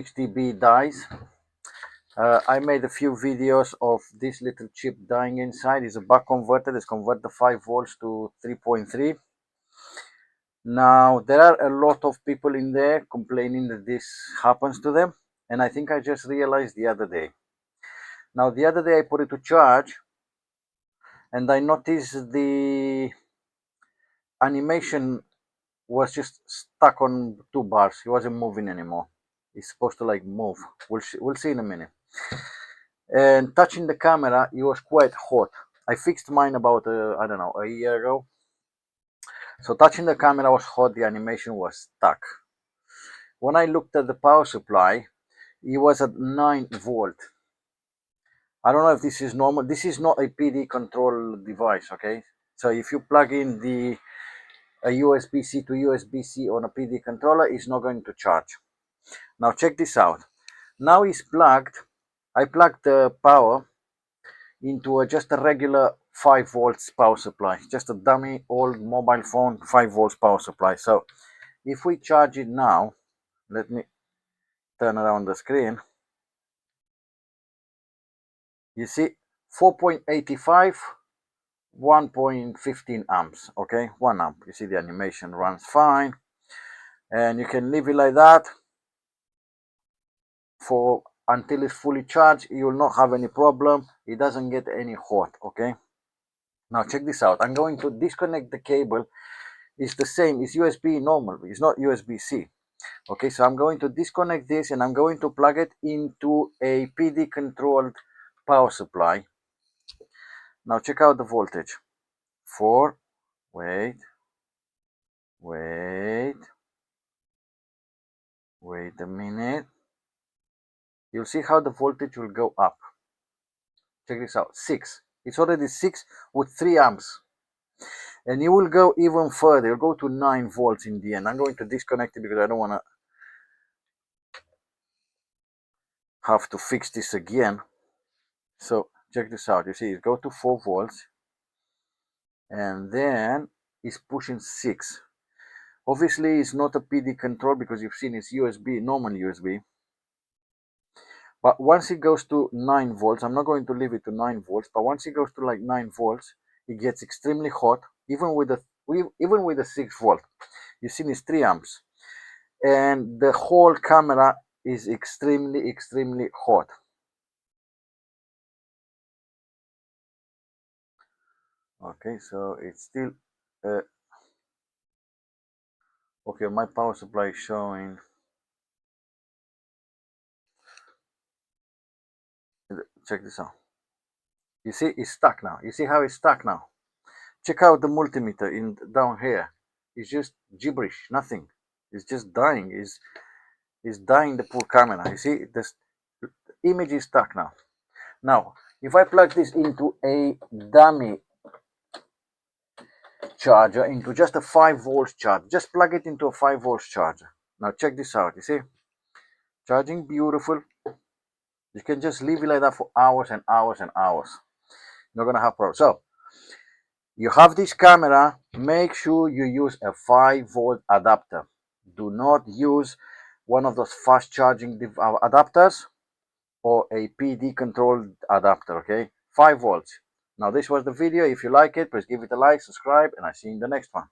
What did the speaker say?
UNI-T dies. I made a few videos of this little chip dying inside. It's a buck converter. It's convert the 5 volts to 3.3. Now there are a lot of people in there complaining that this happens to them, and I think I just realized the other day. Now the other day I put it to charge and I noticed the animation was just stuck on 2 bars. It wasn't moving anymore. It's supposed to like move. We'll see in a minute. And touching the camera, it was quite hot. I fixed mine about I don't know, a year ago. So touching the camera was hot. The animation was stuck. When I looked at the power supply, it was at 9 volt. I don't know if this is normal. This is not a PD control device, okay? So if you plug in a USB-C to USB-C on a PD controller, it's not going to charge. Now check this out. Now it's plugged. I plugged the power into just a regular 5 volts power supply, just a dummy old mobile phone 5 volts power supply. So if we charge it now, let me turn around the screen. You see 4.85, 1.15 amps, okay, 1 amp. You see the animation runs fine, and you can leave it like that for until it's fully charged. You will not have any problem. It doesn't get any hot, okay? Now check this out. I'm going to disconnect the cable. It's the same. It's USB normal. It's not USB-C. Okay, so I'm going to disconnect this and I'm going to plug it into a PD controlled power supply. Now check out the voltage. Wait a minute. You'll see how the voltage will go up. Check this out. 6. It's already 6 with 3 amps. And you will go even further. You'll go to 9 volts in the end. I'm going to disconnect it because I don't want to have to fix this again. So check this out. You see it go to 4 volts and then it's pushing 6. Obviously it's not a PD control because you've seen it's USB, normal USB. But once it goes to 9 volts, I'm not going to leave it to 9 volts, but once it goes to like 9 volts, it gets extremely hot, even with the 6 volt. You've seen it's 3 amps. And the whole camera is extremely hot. Okay, so it's still okay. My power supply is showing. Check this out. You see it's stuck now. You see how it's stuck now. Check out the multimeter in down here. It's just gibberish, nothing. It's just dying. It's dying the poor camera. You see this image is stuck now. Now if I plug this into a dummy charger, into just a 5 volts charger, just plug it into a 5 volts charger. Now check this out. You see, charging beautiful. You can just leave it like that for hours and hours and hours. You're not gonna have problems. So you have this camera, make sure you use a 5 volt adapter. Do not use one of those fast charging adapters or a PD controlled adapter, okay? 5 volts. Now this was the video. If you like it, please give it a like, subscribe, and I see you in the next one.